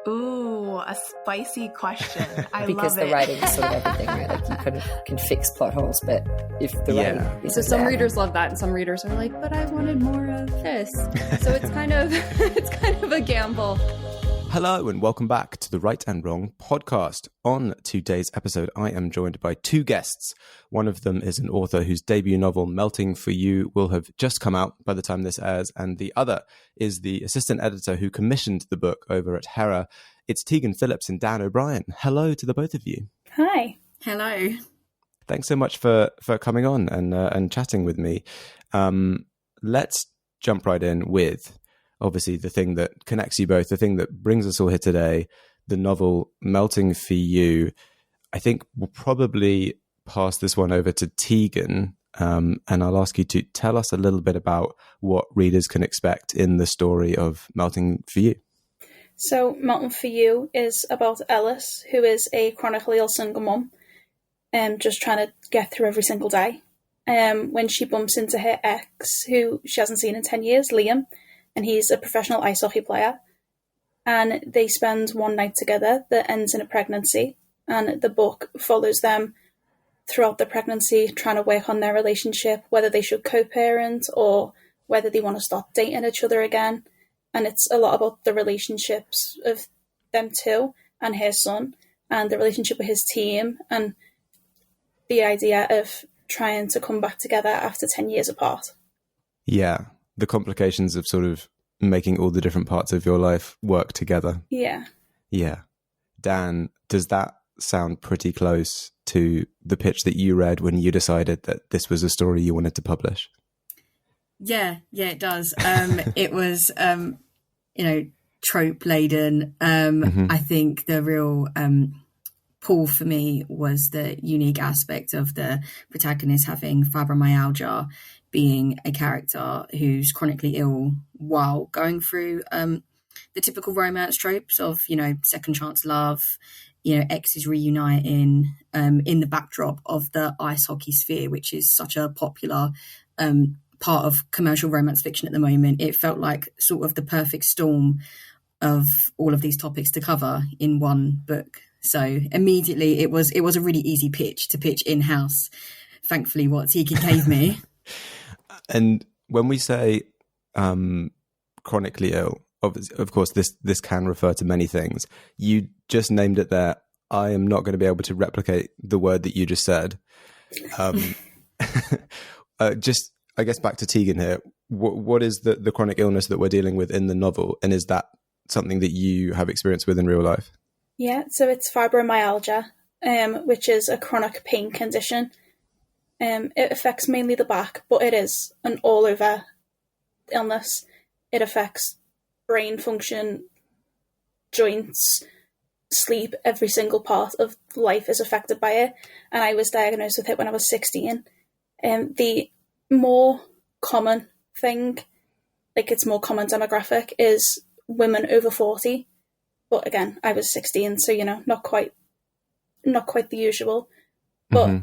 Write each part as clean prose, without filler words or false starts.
Ooh, a spicy question. I because love the writing is sort of everything, right? Like you kind of can fix plot holes, but if the writing isn't So some there, readers love that, and some readers are like, but I wanted more of this. So it's kind of a gamble. Hello and welcome back to the Right and Wrong podcast. On today's episode, I am joined by two guests. One of them is an author whose debut novel, Melting for You, will have just come out by the time this airs, and the other is the assistant editor who commissioned the book over at Hera. It's Tegan Philips and Dan O'Brien. Hello to the both of you. Hi. Hello. Thanks so much for coming on and chatting with me. Let's jump right in with obviously the thing that connects you both, the thing that brings us all here today, the novel Melting for You. I think we'll probably pass this one over to Tegan, and I'll ask you to tell us a little bit about what readers can expect in the story of Melting for You. So Melting for You is about Ellis, who is a chronically ill single mum, just trying to get through every single day. When she bumps into her ex, who she hasn't seen in 10 years, Liam, and he's a professional ice hockey player. And they spend one night together that ends in a pregnancy. And the book follows them throughout the pregnancy, trying to work on their relationship, whether they should co-parent or whether they want to start dating each other again. And it's a lot about the relationships of them two and her son, and the relationship with his team, and the idea of trying to come back together after 10 years apart. Yeah. The complications of sort of making all the different parts of your life work together. Yeah. Yeah. Dan, does that sound pretty close to the pitch that you read when you decided that this was a story you wanted to publish? Yeah, it does. It was, trope laden. I think the real pull for me was the unique aspect of the protagonist having fibromyalgia, being a character who's chronically ill while going through the typical romance tropes of, second chance love, exes reuniting in the backdrop of the ice hockey sphere, which is such a popular part of commercial romance fiction at the moment. It felt like sort of the perfect storm of all of these topics to cover in one book. So immediately it was a really easy pitch to pitch in-house. Thankfully, what Tegan gave me. And when we say chronically ill, of course, this can refer to many things. You just named it there. I am not going to be able to replicate the word that you just said. Just, I guess, back to Tegan here. What is the chronic illness that we're dealing with in the novel? And is that something that you have experience with in real life? Yeah, so it's fibromyalgia, which is a chronic pain condition. It affects mainly the back, but it is an all-over illness. It affects brain function, joints, sleep. Every single part of life is affected by it. And I was diagnosed with it when I was 16. The more common thing, like its more common demographic, is women over 40. But again, I was 16, so, not quite the usual. But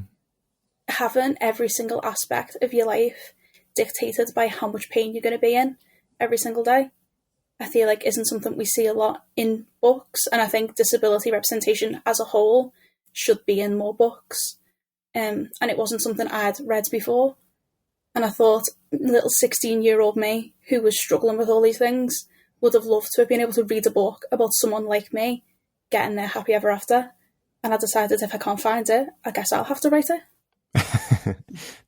having every single aspect of your life dictated by how much pain you're going to be in every single day, I feel like isn't something we see a lot in books. And I think disability representation as a whole should be in more books. And it wasn't something I'd read before. And I thought little 16-year-old me, who was struggling with all these things, would have loved to have been able to read a book about someone like me getting their happy ever after. And I decided if I can't find it, I guess I'll have to write it.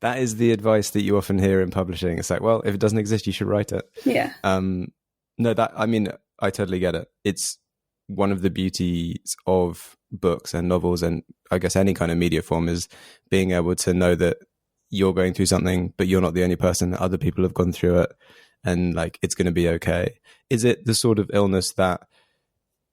That is the advice that you often hear in publishing. It's like, well, if it doesn't exist, you should write it. Yeah. I totally get it. It's one of the beauties of books and novels, and I guess any kind of media form, is being able to know that you're going through something, but you're not the only person. Other people have gone through it, and like, it's going to be okay. Is it the sort of illness that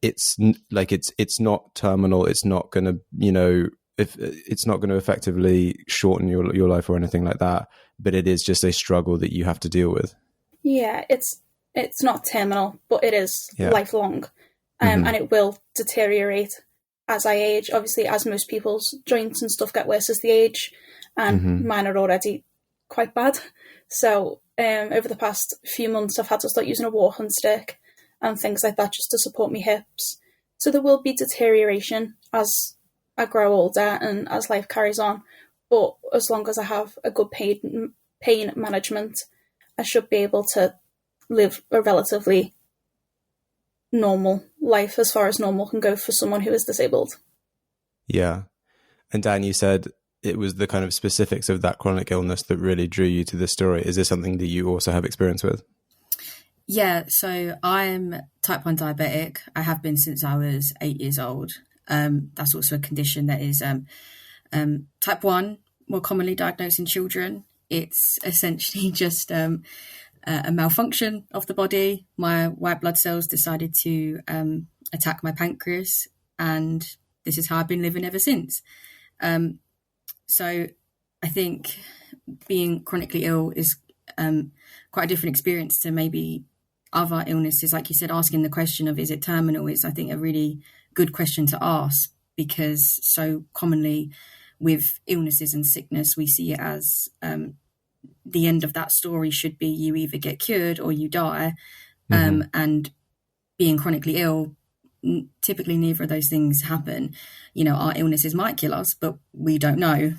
it's not terminal? It's not going to, if it's not going to effectively shorten your life or anything like that, but it is just a struggle that you have to deal with. Yeah, it's not terminal, but it is lifelong, and it will deteriorate as I age. Obviously, as most people's joints and stuff get worse as they age, and mine are already quite bad. So over the past few months, I've had to start using a walking stick and things like that just to support my hips. So there will be deterioration as I grow older and as life carries on. But as long as I have a good pain management, I should be able to live a relatively normal life, as far as normal can go for someone who is disabled. Yeah. And Dan, you said it was the kind of specifics of that chronic illness that really drew you to this story. Is this something that you also have experience with? Yeah, so I'm type 1 diabetic. I have been since I was 8 years old. That's also a condition that is type 1, more commonly diagnosed in children. It's essentially just a malfunction of the body. My white blood cells decided to attack my pancreas, and this is how I've been living ever since. So I think being chronically ill is quite a different experience to maybe other illnesses. Like you said, asking the question of, is it terminal, is, I think, a really good question to ask, because so commonly with illnesses and sickness, we see it as the end of that story should be you either get cured or you die. And being chronically ill, typically neither of those things happen. You know, our illnesses might kill us, but we don't know.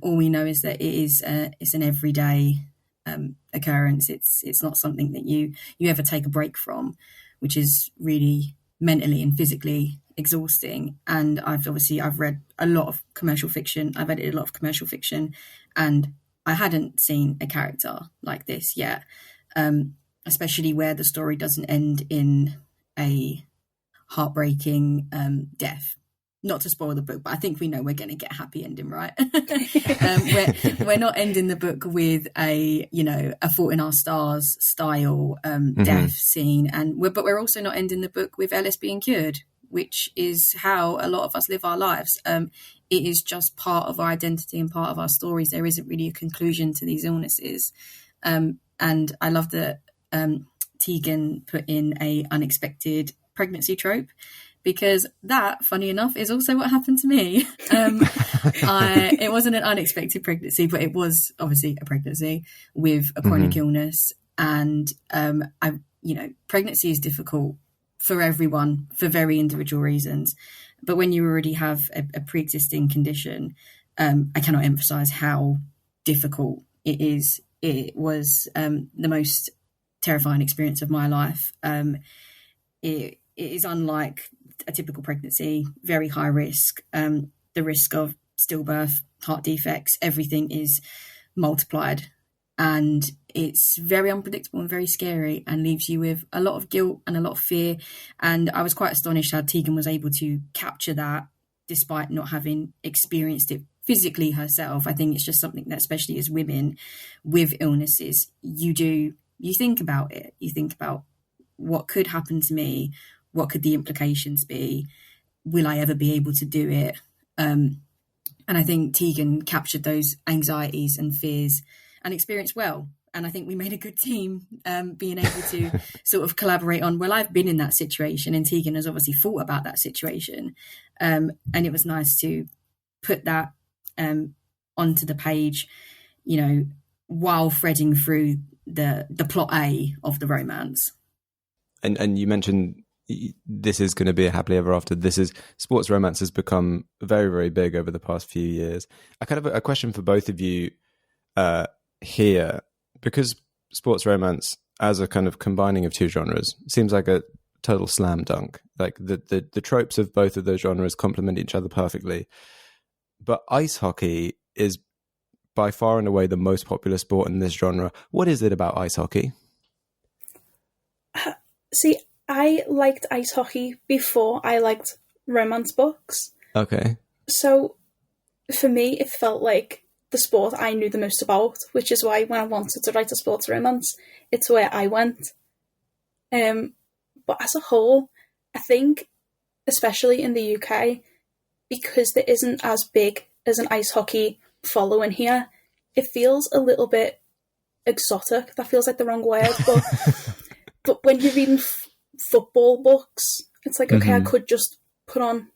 All we know is that it's an everyday occurrence. It's not something that you ever take a break from, which is really mentally and physically exhausting. And I've read a lot of commercial fiction. I've edited a lot of commercial fiction, and I hadn't seen a character like this yet, especially where the story doesn't end in a heartbreaking death. Not to spoil the book, but I think we know we're going to get a happy ending, right? We're not ending the book with a Fault in Our Stars style death scene, but we're also not ending the book with Ellis being cured, which is how a lot of us live our lives. It is just part of our identity and part of our stories. There isn't really a conclusion to these illnesses, and I love that Tegan put in a unexpected pregnancy trope, because that, funny enough, is also what happened to me. It wasn't an unexpected pregnancy, but it was obviously a pregnancy with a chronic illness. And pregnancy is difficult for everyone for very individual reasons. But when you already have a pre-existing condition, I cannot emphasize how difficult it is. It was the most terrifying experience of my life. It is unlike a typical pregnancy, very high risk. The risk of stillbirth, heart defects, everything is multiplied. And it's very unpredictable and very scary, and leaves you with a lot of guilt and a lot of fear. And I was quite astonished how Tegan was able to capture that despite not having experienced it physically herself. I think it's just something that, especially as women with illnesses, you think about it. You think about what could happen to me, what could the implications be, will I ever be able to do it? And I think Tegan captured those anxieties and fears and experience well. And I think we made a good team, being able to sort of collaborate on, well, I've been in that situation, and Tegan has obviously thought about that situation. And it was nice to put that onto the page, while threading through the plot A of the romance. And you mentioned this is going to be a happily ever after. Sports romance has become very, very big over the past few years. I kind of a question for both of you here, because sports romance as a kind of combining of two genres seems like a total slam dunk. Like the tropes of both of those genres complement each other perfectly. But ice hockey is by far and away the most popular sport in this genre. What is it about ice hockey? See, I liked ice hockey before I liked romance books. Okay. So for me, it felt like the sport I knew the most about, which is why when I wanted to write a sports romance, it's where I went. But as a whole, I think, especially in the UK, because there isn't as big as an ice hockey following here, it feels a little bit exotic. That feels like the wrong word, but when you're reading football books, it's like, okay, I could just put on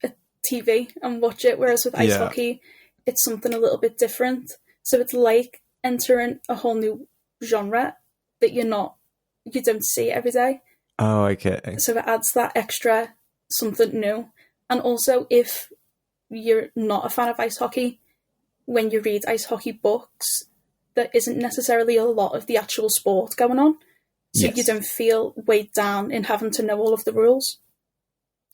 a TV and watch it, whereas with ice hockey, it's something a little bit different. So it's like entering a whole new genre that you don't see every day. Oh, okay. So it adds that extra something new. And also, if you're not a fan of ice hockey, when you read ice hockey books, there isn't necessarily a lot of the actual sport going on. So Yes. you don't feel weighed down in having to know all of the rules.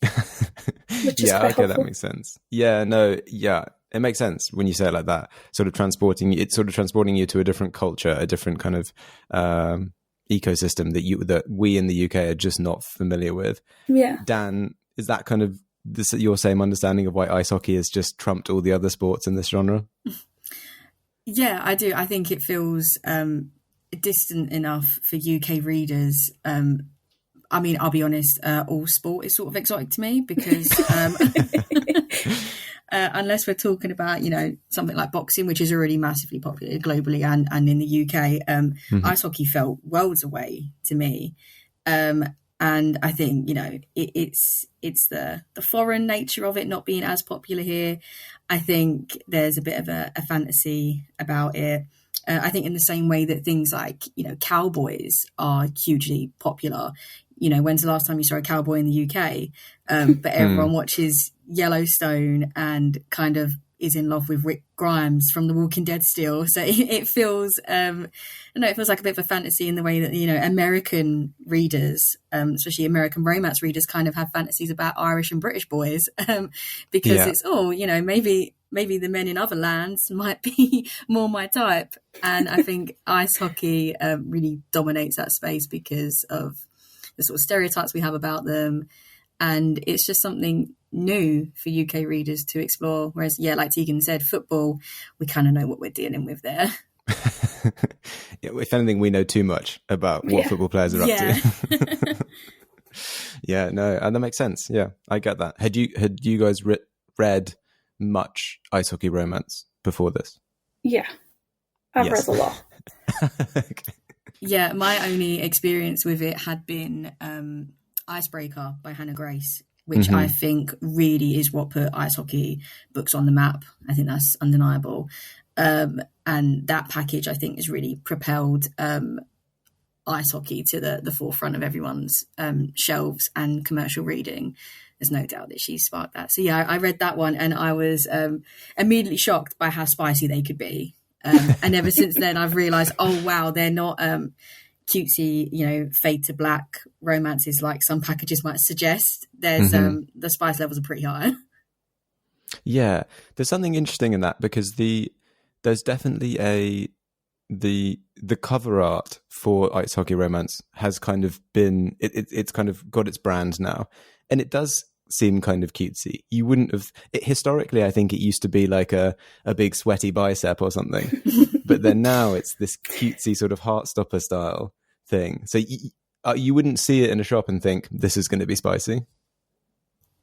Which is Yeah, quite okay, helpful. that makes sense. Yeah, no, yeah, it makes sense when you say it like that. Sort of transporting you to a different culture, a different kind of ecosystem that we in the UK are just not familiar with. Yeah. Dan, is that kind of your same understanding of why ice hockey has just trumped all the other sports in this genre? Yeah, I do. I think it feels distant enough for UK readers. I mean, I'll be honest, all sport is sort of exotic to me because unless we're talking about, something like boxing, which is already massively popular globally and in the UK, ice hockey felt worlds away to me. And I think, it's the foreign nature of it not being as popular here. I think there's a bit of a fantasy about it. I think in the same way that things like, cowboys are hugely popular. When's the last time you saw a cowboy in the UK? But everyone watches Yellowstone and kind of is in love with Rick Grimes from The Walking Dead still. So it feels, it feels like a bit of a fantasy in the way that, American readers, especially American romance readers, kind of have fantasies about Irish and British boys because it's, maybe the men in other lands might be more my type. And I think ice hockey really dominates that space because of the sort of stereotypes we have about them. And it's just something new for UK readers to explore. Whereas, like Tegan said, football, we kind of know what we're dealing with there. Yeah, if anything, we know too much about what football players are up to. Yeah, no, and that makes sense. Yeah, I get that. Had you guys read much ice hockey romance before this? Yeah. I've read a lot. Okay. Yeah, my only experience with it had been Icebreaker by Hannah Grace, which I think really is what put ice hockey books on the map. I think that's undeniable. And that package, I think, has really propelled ice hockey to the forefront of everyone's shelves and commercial reading. There's no doubt that she sparked that. So yeah, I read that one and I was immediately shocked by how spicy they could be. And ever since then, I've realised, oh wow, they're not cutesy, fade to black romances like some packages might suggest. There's the spice levels are pretty high. Yeah, there's something interesting in that because there's definitely the cover art for ice hockey romance has kind of been it's kind of got its brand now, and it does seem kind of cutesy. You wouldn't have historically. I think it used to be like a big sweaty bicep or something, but then now it's this cutesy sort of Heartstopper style thing. So you wouldn't see it in a shop and think this is going to be spicy.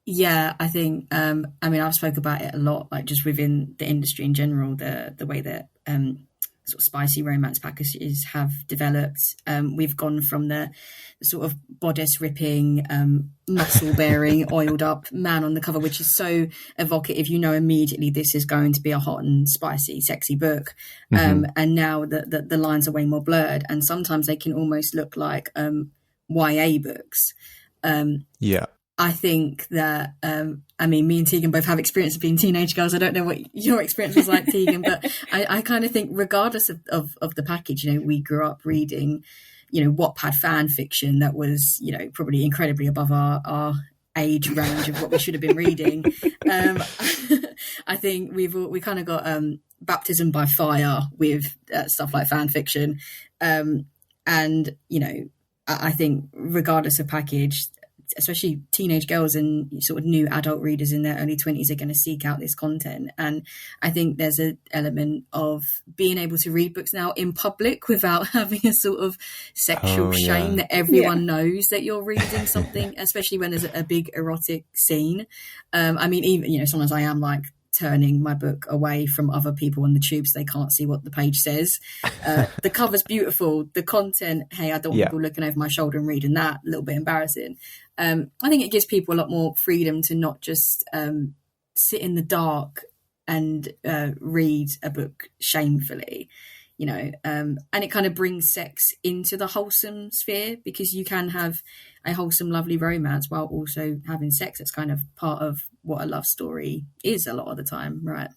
Yeah, I think. I've spoken about it a lot, like just within the industry in general, the way that sort of spicy romance packages have developed. We've gone from the sort of bodice ripping, muscle bearing, oiled up man on the cover, which is so evocative. You know immediately this is going to be a hot and spicy, sexy book. And now the lines are way more blurred, and sometimes they can almost look like YA books. I think that, me and Tegan both have experience of being teenage girls. I don't know what your experience was like, Tegan, but I kind of think regardless of the package, we grew up reading, Wattpad fan fiction that was, probably incredibly above our age range of what we should have been reading. I think we kind of got baptism by fire with stuff like fan fiction. I think regardless of package, especially teenage girls and sort of new adult readers in their early 20s are going to seek out this content. And I think there's an element of being able to read books now in public without having a sort of sexual shame that everyone knows that you're reading something, especially when there's a big erotic scene. Even, sometimes I am like turning my book away from other people on the tube so they can't see what the page says. The cover's beautiful. The content, hey, I don't want people looking over my shoulder and reading that. A little bit embarrassing. I think it gives people a lot more freedom to not just sit in the dark and read a book shamefully. and it kind of brings sex into the wholesome sphere, because you can have a wholesome, lovely romance while also having sex. It's kind of part of what a love story is a lot of the time, right?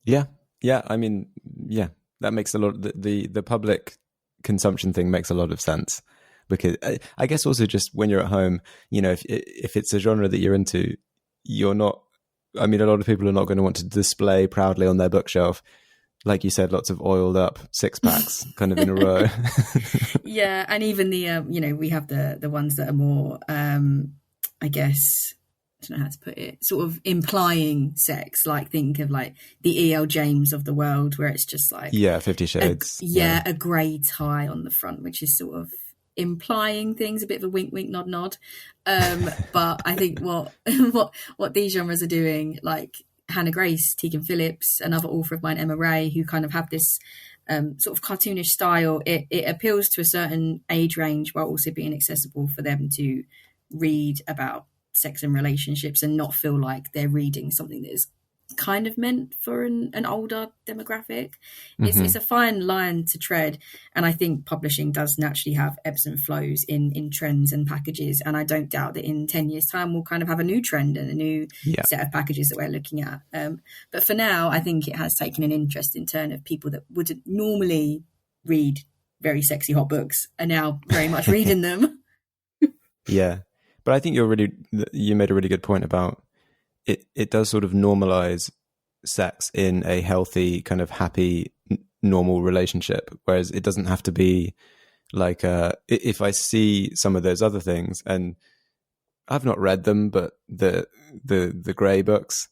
Yeah. I mean, yeah, that makes a lot. The public consumption thing makes a lot of sense, because I guess also just when you're at home, if it's a genre that you're into, you're not. I mean, a lot of people are not going to want to display proudly on their bookshelf, like you said, lots of oiled up 6-packs kind of in a row. Yeah, and even the we have the ones that are more I guess, I don't know how to put it, sort of implying sex, like think of like the E.L. James of the world, where it's just like 50 Shades. A grey tie on the front, which is sort of implying things, a bit of a wink wink nod nod, but I think what these genres are doing, like Hannah Grace, Tegan Phillips, another author of mine, Emma Ray, who kind of have this sort of cartoonish style, it appeals to a certain age range while also being accessible for them to read about sex and relationships and not feel like they're reading something that is kind of meant for an older demographic. It's a fine line to tread, and I think publishing does naturally have ebbs and flows in trends and packages, and I don't doubt that in 10 years time we'll kind of have a new trend and a new set of packages that we're looking at, but for now I think it has taken an interesting turn of people that wouldn't normally read very sexy hot books are now very much reading them. Yeah, but I think you made a really good point about it does sort of normalize sex in a healthy, kind of happy, normal relationship. Whereas it doesn't have to be like, if I see some of those other things, and I've not read them, but the Grey books,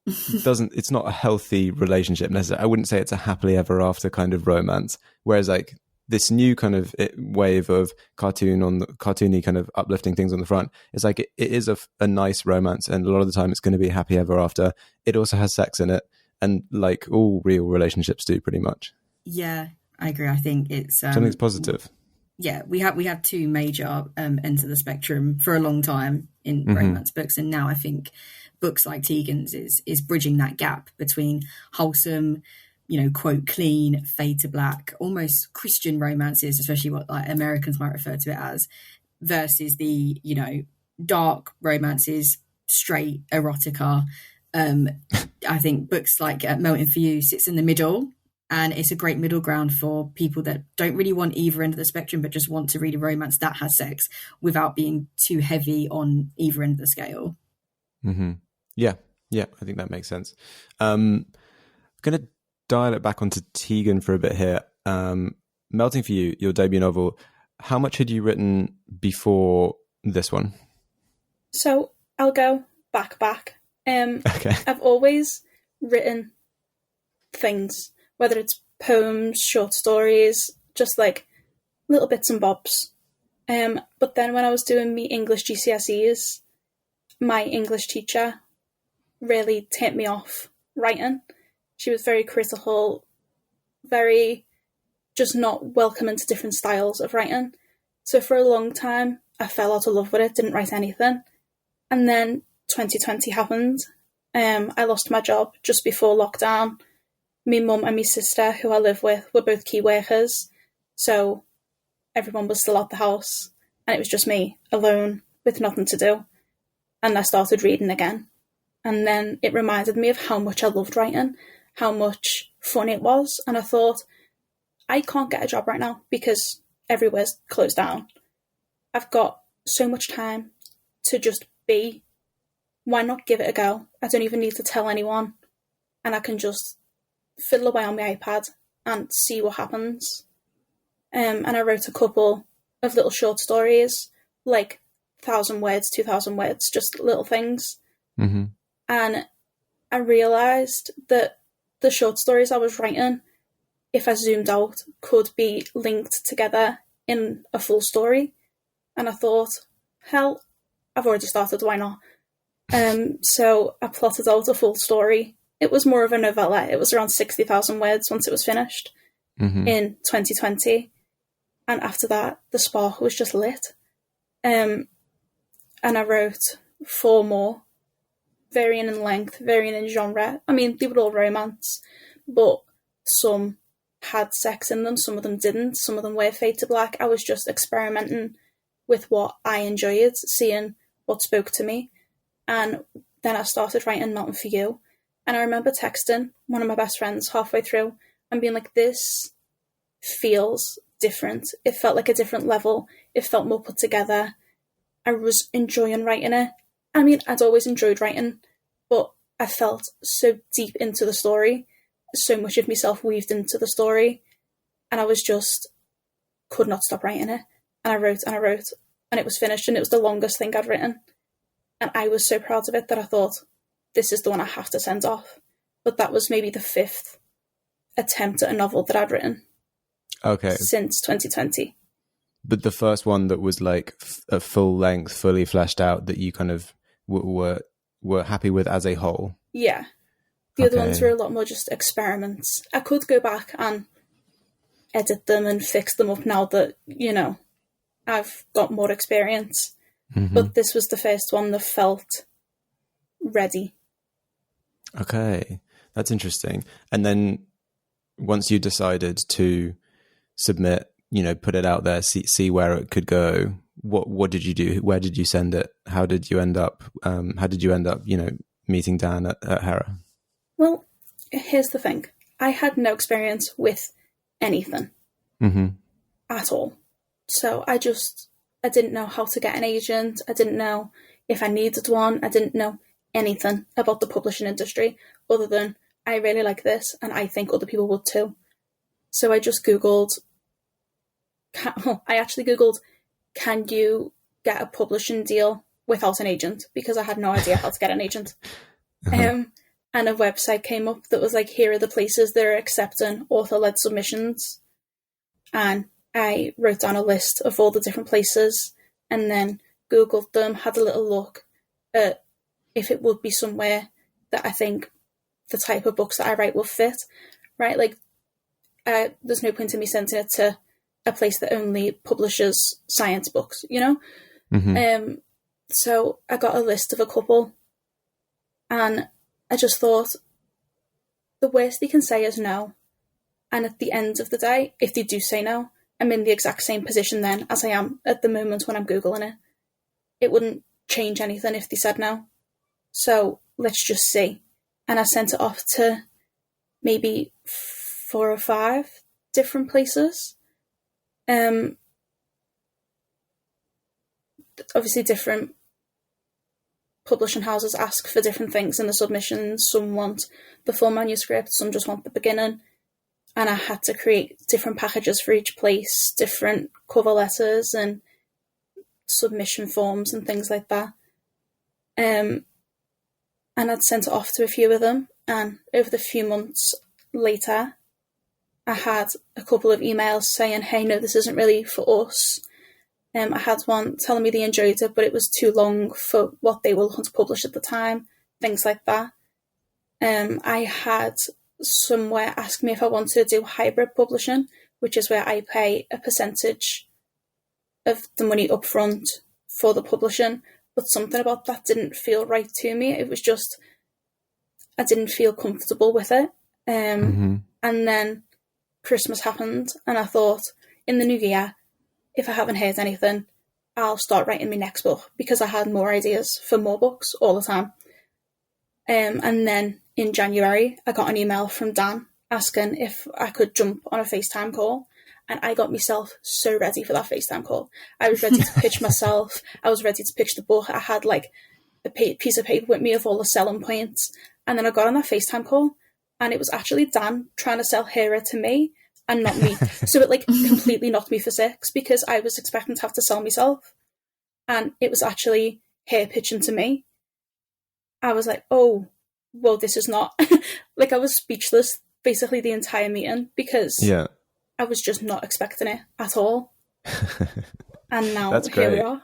it's not a healthy relationship necessarily. I wouldn't say it's a happily ever after kind of romance. Whereas like this new kind of wave of cartoony kind of uplifting things on the front, it's like it is a nice romance, and a lot of the time it's going to be happy ever after. It also has sex in it, and like all real relationships do, pretty much. Yeah, I agree. I think it's something's positive. Yeah, we had two major ends of the spectrum for a long time in romance books, and now I think books like Tegan's is bridging that gap between wholesome, quote, clean, fade to black, almost Christian romances, especially what like Americans might refer to it as, versus the, dark romances, straight erotica. I think books like Melting for You sits in the middle, and it's a great middle ground for people that don't really want either end of the spectrum, but just want to read a romance that has sex without being too heavy on either end of the scale. Mm-hmm. Yeah, I think that makes sense. I'm going to dial it back onto Tegan for a bit here. Melting for You, your debut novel, how much had you written before this one? So I'll go back. Okay. I've always written things, whether it's poems, short stories, just like little bits and bobs. But then when I was doing my English GCSEs, my English teacher really tipped me off writing. She was very critical, very just not welcoming to different styles of writing. So for a long time, I fell out of love with it, didn't write anything. And then 2020 happened. I lost my job just before lockdown. My mum and my sister, who I live with, were both key workers. So everyone was still at the house, and it was just me alone with nothing to do. And I started reading again. And then it reminded me of how much I loved writing, how much fun it was. And I thought, I can't get a job right now because everywhere's closed down. I've got so much time to just be. Why not give it a go? I don't even need to tell anyone. And I can just fiddle away on my iPad and see what happens. And I wrote a couple of little short stories, like 1,000 words, 2,000 words, just little things. Mm-hmm. And I realised that the short stories I was writing, if I zoomed out, could be linked together in a full story. And I thought, hell, I've already started, why not? So I plotted out a full story. It was more of a novella. It was around 60,000 words once it was finished in 2020. And after that, the spark was just lit. And I wrote 4 more, varying in length, varying in genre. I mean, they were all romance, but some had sex in them, some of them didn't, some of them were fade to black. I was just experimenting with what I enjoyed, seeing what spoke to me. And then I started writing Nothing for You. And I remember texting one of my best friends halfway through and being like, this feels different. It felt like a different level. It felt more put together. I was enjoying writing it. I mean, I'd always enjoyed writing, but I felt so deep into the story, so much of myself weaved into the story, and I was just, could not stop writing it. And I wrote, and it was finished, and it was the longest thing I'd written. And I was so proud of it that I thought, this is the one I have to send off. But that was maybe the 5th attempt at a novel that I'd written. Okay. Since 2020. But the first one that was like a full length, fully fleshed out, that you kind of were happy with as a whole. Yeah. The other ones were a lot more just experiments. I could go back and edit them and fix them up now that, you know, I've got more experience. Mm-hmm. But this was the first one that felt ready. Okay. That's interesting. And then once you decided to submit, you know, put it out there, see where it could go, what did you do? Where did you send it? How did you end up, you know, meeting Dan at Hera? Well, here's the thing. I had no experience with anything at all. So I didn't know how to get an agent. I didn't know if I needed one. I didn't know anything about the publishing industry other than I really like this and I think other people would too. So I just Googled, can you get a publishing deal without an agent? Because I had no idea how to get an agent. And a website came up that was like, here are the places that are accepting author-led submissions. And I wrote down a list of all the different places and then Googled them, had a little look at if it would be somewhere that I think the type of books that I write will fit, right? Like, there's no point in me sending it to a place that only publishes science books, you know? So I got a list of a couple and I just thought, the worst they can say is no. And at the end of the day, if they do say no, I'm in the exact same position then as I am at the moment when I'm Googling it. It wouldn't change anything if they said no. So let's just see. And I sent it off to maybe 4 or 5 different places. Obviously different publishing houses ask for different things in the submissions. Some want the full manuscript, some just want the beginning. And I had to create different packages for each place, different cover letters and submission forms and things like that. And I'd sent it off to a few of them. And over the few months later, I had a couple of emails saying, hey, no, this isn't really for us. I had one telling me they enjoyed it, but it was too long for what they were looking to publish at the time, things like that. I had somewhere ask me if I wanted to do hybrid publishing, which is where I pay a percentage of the money up front for the publishing, but something about that didn't feel right to me. It was just, I didn't feel comfortable with it. And then Christmas happened and I thought, in the new year, if I haven't heard anything, I'll start writing my next book, because I had more ideas for more books all the time. And then in January, I got an email from Dan asking if I could jump on a FaceTime call. And I got myself so ready for that FaceTime call. I was ready to pitch myself. I was ready to pitch the book. I had like a piece of paper with me of all the selling points. And then I got on that FaceTime call and it was actually Dan trying to sell Hera to me and not me. So it like completely knocked me for 6 because I was expecting to have to sell myself. And it was actually her pitching to me. I was like, oh, well, this is not... like I was speechless basically the entire meeting because I was just not expecting it at all. And now That's here great. we are.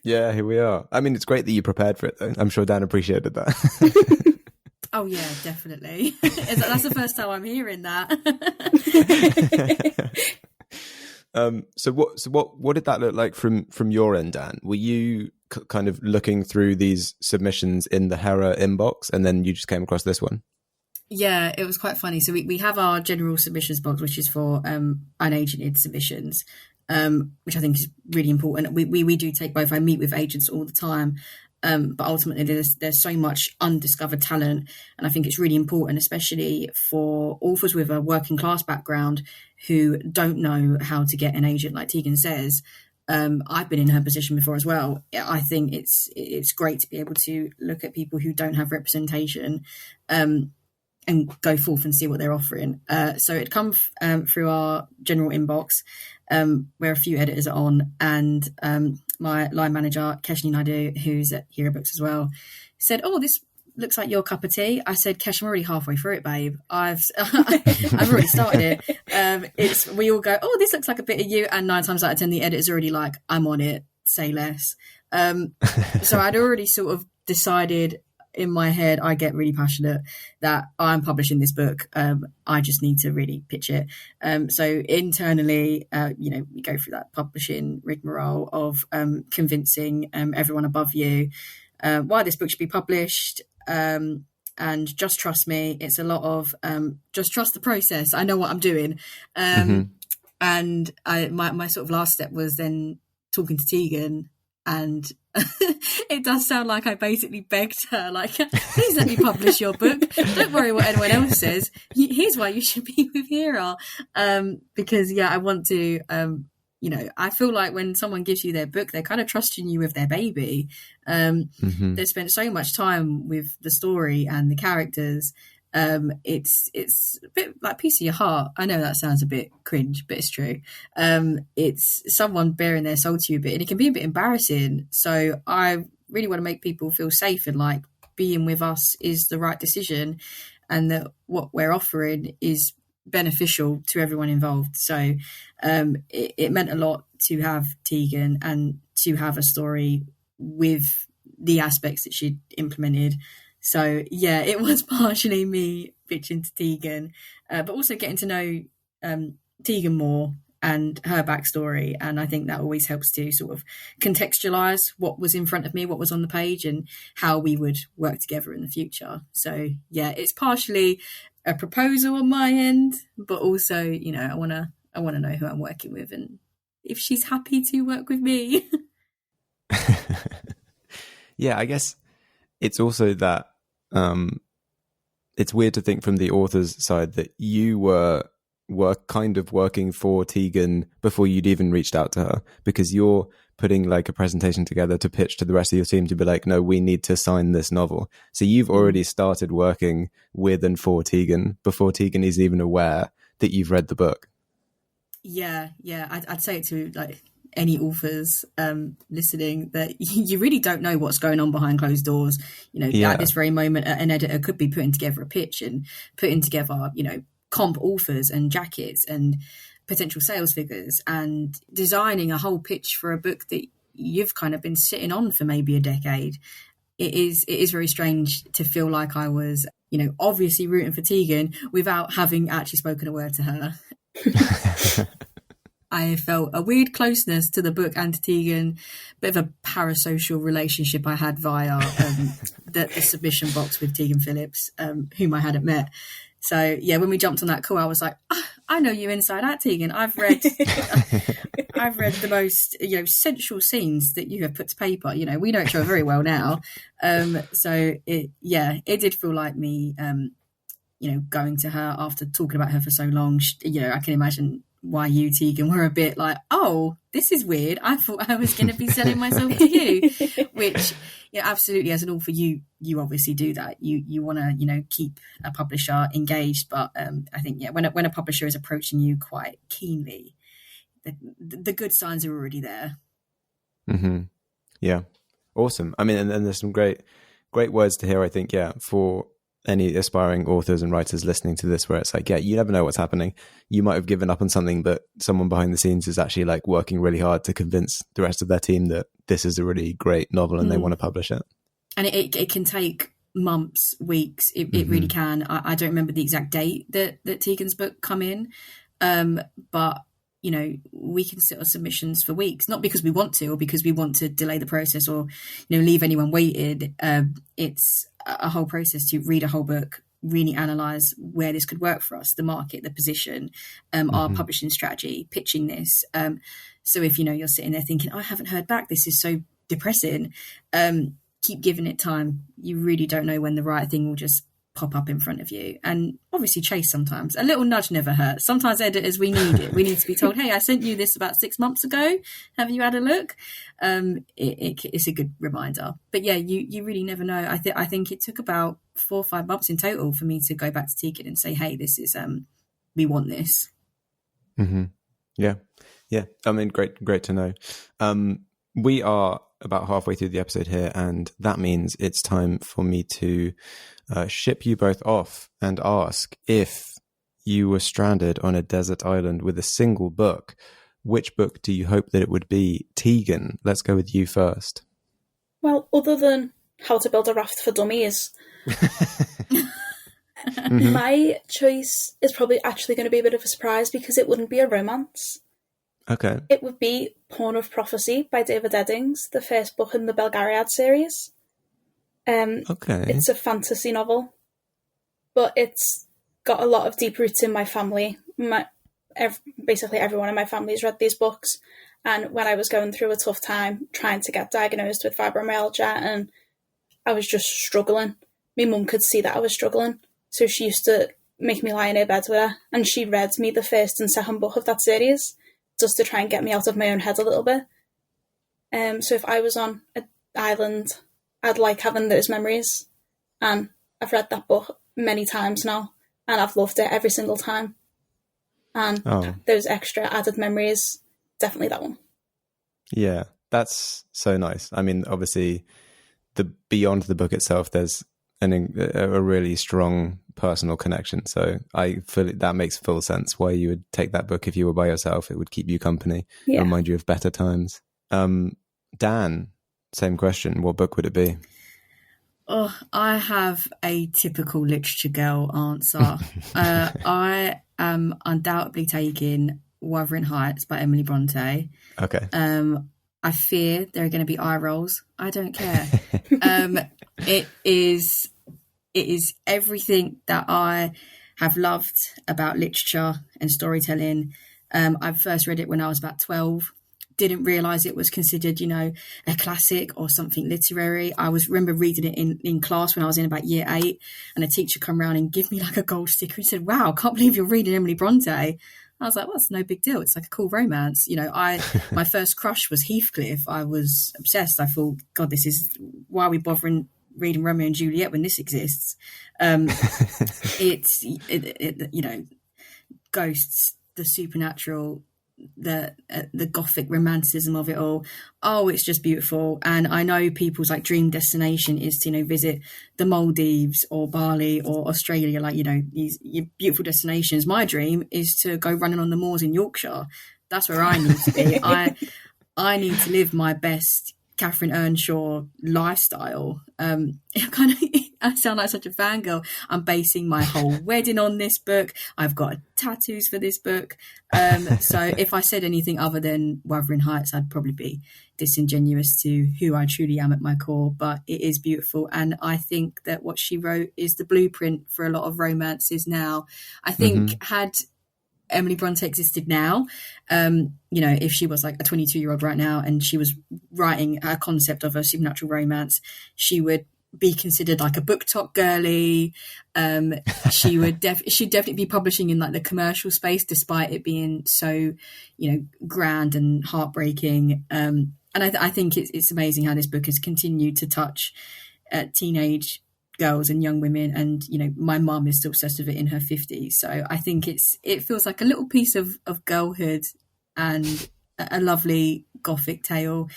Yeah, here we are. I mean, it's great that you prepared for it, though. I'm sure Dan appreciated that. Oh, yeah, definitely. That's the first time I'm hearing that. So what did that look like from your end, Dan? Were you kind of looking through these submissions in the Hera inbox and then you just came across this one? Yeah, it was quite funny. So we have our general submissions box, which is for unagented submissions, which I think is really important. We do take both. I meet with agents all the time, but ultimately there's so much undiscovered talent, and I think it's really important, especially for authors with a working class background who don't know how to get an agent, like Tegan says. I've been in her position before as well. I think it's great to be able to look at people who don't have representation and go forth and see what they're offering. So it comes through our general inbox, where a few editors are on, and my line manager, Keshni Naidu, who's at Hero Books as well, said, "Oh, this looks like your cup of tea." I said, "Kesh, I'm already halfway through it, babe. I've already started it." We all go, "Oh, this looks like a bit of you," and 9 times out of 10, the editor's already like, "I'm on it, say less." So I'd already sort of decided in my head, I get really passionate that I'm publishing this book. I just need to really pitch it. So internally, we go through that publishing rigmarole of convincing everyone above you why this book should be published. And just trust me. It's a lot of just trust the process. I know what I'm doing. And my sort of last step was then talking to Tegan, and it does sound like I basically begged her, like, "Please let me publish your book. Don't worry what anyone else says. Here's why you should be with Hera." Because I want to, I feel like when someone gives you their book, they're kind of trusting you with their baby. They've spent so much time with the story and the characters. It's a bit like piece of your heart. I know that sounds a bit cringe, but it's true. It's someone bearing their soul to you a bit, and it can be a bit embarrassing. So I really want to make people feel safe, and like being with us is the right decision, and that what we're offering is beneficial to everyone involved. So it meant a lot to have Tegan and to have a story with the aspects that she'd implemented. So it was partially me pitching to Tegan, but also getting to know Tegan more and her backstory. And I think that always helps to sort of contextualize what was in front of me, what was on the page, and how we would work together in the future. So it's partially a proposal on my end, but also, I want to know who I'm working with and if she's happy to work with me. I guess it's also that it's weird to think from the author's side that you were kind of working for Tegan before you'd even reached out to her, because you're putting like a presentation together to pitch to the rest of your team to be like, "No, we need to sign this novel." So you've already started working with and for Tegan before Tegan is even aware that you've read the book. I'd say it to like any authors listening, that you really don't know what's going on behind closed doors. At this very moment, an editor could be putting together a pitch and putting together, comp authors and jackets and potential sales figures and designing a whole pitch for a book that you've kind of been sitting on for maybe a decade. It is very strange to feel like I was, obviously rooting for Tegan without having actually spoken a word to her. I felt a weird closeness to the book and to Tegan, bit of a parasocial relationship I had via the submission box with Tegan Philips, whom I hadn't met. So when we jumped on that call, I was like, "I know you inside out, Tegan. I've read the most sensual scenes that you have put to paper. We know each other very well now." So it did feel like me, going to her after talking about her for so long. I can imagine why you, Tegan, were a bit like, "Oh, this is weird. I thought I was going to be selling myself to you," which, absolutely, as an author, you obviously do that. You want to, keep a publisher engaged, but I think, when a publisher is approaching you quite keenly, the good signs are already there. Mm-hmm. Yeah, awesome. I mean, and there's some great words to hear, I think, for any aspiring authors and writers listening to this, where it's like, you never know what's happening. You might have given up on something, but someone behind the scenes is actually like working really hard to convince the rest of their team that this is a really great novel and they want to publish it. And it can take months, weeks. It really can. I don't remember the exact date that Tegan's book come in, but we can sit on submissions for weeks, not because we want to or because we want to delay the process or leave anyone waited. It's a whole process to read a whole book, really analyze where this could work for us, the market, the position, our publishing strategy, pitching this. So if, you're sitting there thinking, I haven't heard back, this is so depressing, keep giving it time. You really don't know when the right thing will just pop up in front of you. And obviously chase sometimes. A little nudge never hurts. Sometimes editors, we need it. We need to be told, hey, I sent you this about 6 months ago. Have you had a look? It's a good reminder. But yeah, you really never know. I think it took about 4 or 5 months in total for me to go back to Tegan and say, hey, this is, we want this. Mm-hmm. Yeah. Yeah. I mean, great to know. We are about halfway through the episode here, and that means it's time for me to ship you both off and ask, if you were stranded on a desert island with a single book, which book do you hope that it would be? Tegan, let's go with you first. Well, other than How to Build a Raft for Dummies, my choice is probably actually going to be a bit of a surprise, because it wouldn't be a romance. Okay. It would be Pawn of Prophecy by David Eddings, the first book in the Belgariad series. Okay. It's a fantasy novel, but it's got a lot of deep roots in my family. Basically everyone in my family has read these books, and when I was going through a tough time trying to get diagnosed with fibromyalgia and I was just struggling, my mum could see that I was struggling, so she used to make me lie in her bed with her, and she read me the first and second book of that series just to try and get me out of my own head a little bit. So if I was on an island, I'd like having those memories, and I've read that book many times now, and I've loved it every single time. And those extra added memories, definitely that one. Yeah, that's so nice. I mean, obviously, beyond the book itself, there's a really strong personal connection. So I feel that makes full sense why you would take that book if you were by yourself. It would keep you company, remind you of better times. Dan, same question. What book would it be? Oh, I have a typical literature girl answer. I am undoubtedly taking Wuthering Heights by Emily Bronte. Okay. I fear there are going to be eye rolls. I don't care. It is everything that I have loved about literature and storytelling. I first read it when I was about 12. Didn't realise it was considered, a classic or something literary. I remember reading it in class when I was in about year 8, and a teacher come around and give me like a gold sticker and said, "Wow, I can't believe you're reading Emily Bronte." I was like, well, it's no big deal. It's like a cool romance. My first crush was Heathcliff. I was obsessed. I thought, God, why are we bothering reading Romeo and Juliet when this exists? It's ghosts, the supernatural, the gothic romanticism of it all. Oh, it's just beautiful. And I know people's like dream destination is to visit the Maldives or Bali or Australia, these beautiful destinations. My dream is to go running on the moors in Yorkshire. That's where I need to be. I need to live my best Catherine Earnshaw lifestyle. I sound like such a fangirl. I'm basing my whole wedding on this book. I've got tattoos for this book. So if I said anything other than Wuthering Heights, I'd probably be disingenuous to who I truly am at my core. But it is beautiful, and I think that what she wrote is the blueprint for a lot of romances now. I think had Emily Bronte existed now, if she was like a 22-year-old right now and she was writing a concept of a supernatural romance, she would be considered like a book top girly. She'd definitely be publishing in like the commercial space, despite it being so, grand and heartbreaking. And I think it's amazing how this book has continued to touch teenage girls and young women, and my mum is still obsessed with it in her 50s. So I think it feels like a little piece of girlhood and a lovely gothic tale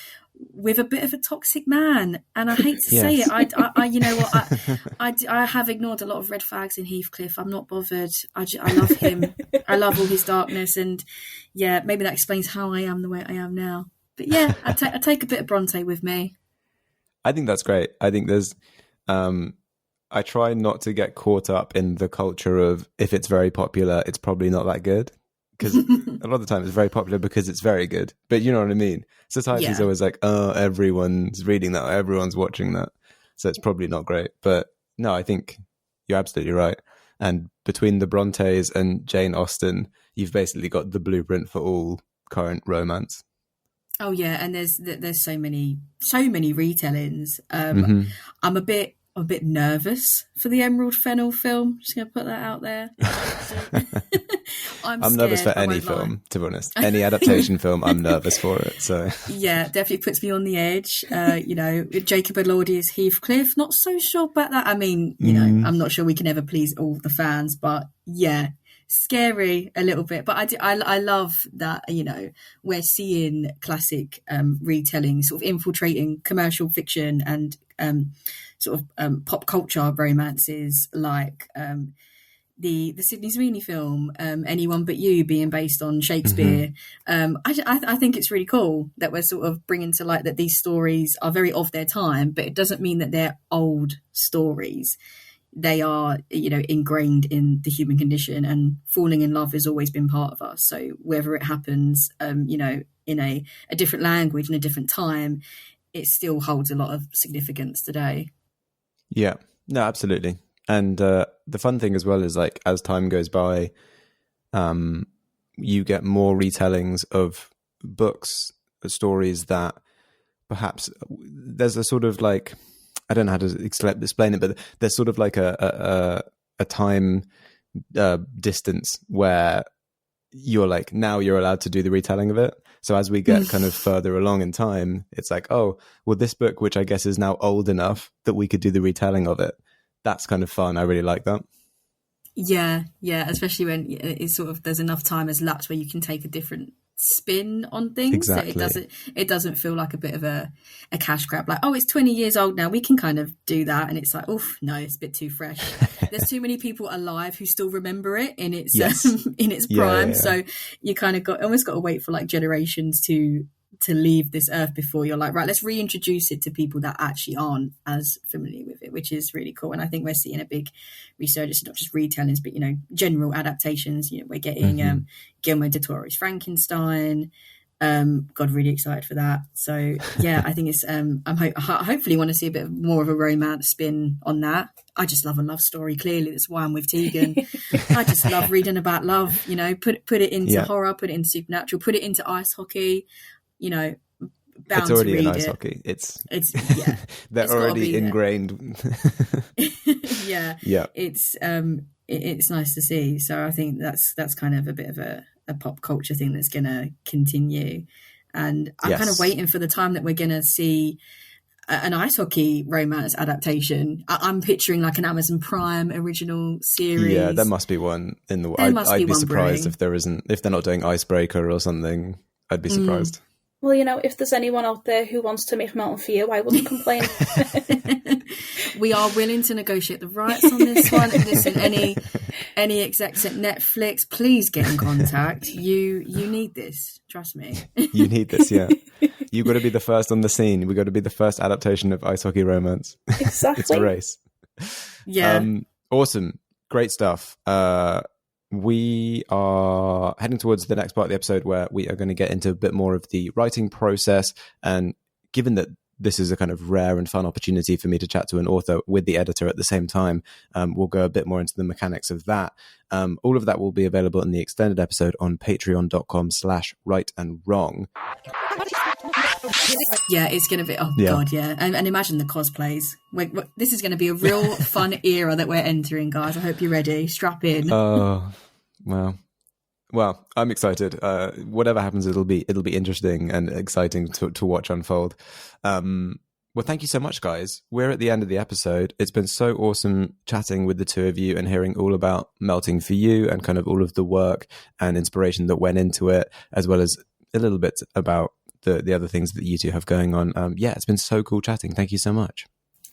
with a bit of a toxic man. And I hate to say it, I have ignored a lot of red flags in Heathcliff. I'm not bothered. I love him. I love all his darkness, and maybe that explains how I am the way I am now. But I take a bit of Bronte with me. I think that's great. I think there's I try not to get caught up in the culture of, if it's very popular, it's probably not that good. Because a lot of the time it's very popular because it's very good. But you know what I mean? Society's always like, oh, everyone's reading that, everyone's watching that, so it's probably not great. But no, I think you're absolutely right. And between the Brontes and Jane Austen, you've basically got the blueprint for all current romance. Oh yeah, and there's so many retellings. I'm a bit nervous for the Emerald Fennell film. Just gonna put that out there. I'm nervous for any film, to be honest. Any adaptation film, I'm nervous for it. So yeah, definitely puts me on the edge. Jacob Elordi as Heathcliff. Not so sure about that. I mean, I'm not sure we can ever please all the fans, but yeah, scary a little bit. But I love that. We're seeing classic retelling sort of infiltrating commercial fiction and pop culture romances like the Sydney Sweeney film, Anyone But You, being based on Shakespeare. I think it's really cool that we're sort of bringing to light that these stories are very of their time, but it doesn't mean that they're old stories. They are, ingrained in the human condition, and falling in love has always been part of us. So whether it happens, in a different language and a different time, it still holds a lot of significance today. Yeah, no, absolutely. And the fun thing as well is, like, as time goes by, you get more retellings of books, stories that perhaps there's a sort of like, I don't know how to explain it, but there's sort of like a time distance where you're like, now you're allowed to do the retelling of it. So as we get kind of further along in time, it's like, oh, well, this book, which I guess is now old enough that we could do the retelling of it. That's kind of fun. I really like that. Yeah, especially when it's sort of there's enough time has lapsed where you can take a different spin on things. Exactly. So it doesn't feel like a bit of a cash grab. Like, oh, it's 20 years old now, we can kind of do that, and it's like, oof, no, it's a bit too fresh. There's too many people alive who still remember it in its in its prime. Yeah. So you kind of almost got to wait for like generations to leave this earth before you're like, right, let's reintroduce it to people that actually aren't as familiar with it, which is really cool. And I think we're seeing a big resurgence, not just retellings, but general adaptations. We're getting Guillermo del Toro's Frankenstein. God, really excited for that. So yeah, I think it's hopefully want to see a bit more of a romance spin on that. I just love a love story. Clearly, that's why I'm with Tegan. I just love reading about love. Put it into horror, put it into supernatural, put it into ice hockey. Bound it's already to read in ice it. hockey. It's they're it's already ingrained. Yeah. It's nice to see. So I think that's kind of a bit of a pop culture thing that's going to continue. And I'm kind of waiting for the time that we're going to see an ice hockey romance adaptation. I'm picturing like an Amazon Prime original series. Yeah, there must be one in the world. I'd be surprised if there isn't. If they're not doing Icebreaker or something, I'd be surprised. Well, if there's anyone out there who wants to make Melton for you, I wouldn't complain. We are willing to negotiate the rights on this one. Listen, any execs at Netflix, please get in contact. You need this. Trust me. You need this, yeah. You've got to be the first on the scene. We've got to be the first adaptation of ice hockey romance. Exactly. It's a race. Yeah. Awesome. Great stuff. We are heading towards the next part of the episode where we are going to get into a bit more of the writing process. And given that this is a kind of rare and fun opportunity for me to chat to an author with the editor at the same time, we'll go a bit more into the mechanics of that. All of that will be available in the extended episode on patreon.com/rightandwrong. Yeah, it's going to be, God, yeah. And imagine the cosplays. This is going to be a real fun era that we're entering, guys. I hope you're ready. Strap in. Oh, well, I'm excited. Whatever happens, it'll be interesting and exciting to watch unfold. Well, thank you so much, guys. We're at the end of the episode. It's been so awesome chatting with the two of you and hearing all about Melting for You and kind of all of the work and inspiration that went into it, as well as a little bit about the other things that you two have going on. It's been so cool chatting. Thank you so much.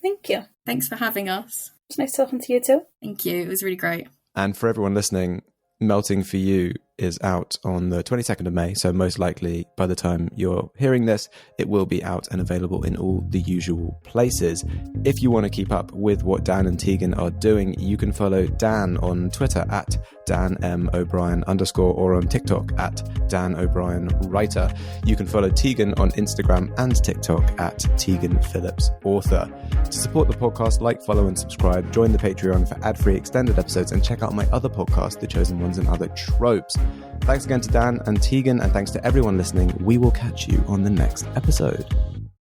Thank you. Thanks for having us. It's nice talking to you too. Thank you. It was really great. And for everyone listening, Melting for You is out on the 22nd of May. So most likely by the time you're hearing this, it will be out and available in all the usual places. If you want to keep up with what Dan and Tegan are doing, you can follow Dan on Twitter at @DanMO'Brien_ or on TikTok at DanO'BrienWriter. You can follow Tegan on Instagram and TikTok at Tegan Philips Author. To support the podcast, like, follow and subscribe, join the Patreon for ad-free extended episodes, and check out my other podcast, The Chosen Ones and Other Tropes. Thanks again to Dan and Tegan, and thanks to everyone listening. We will catch you on the next episode.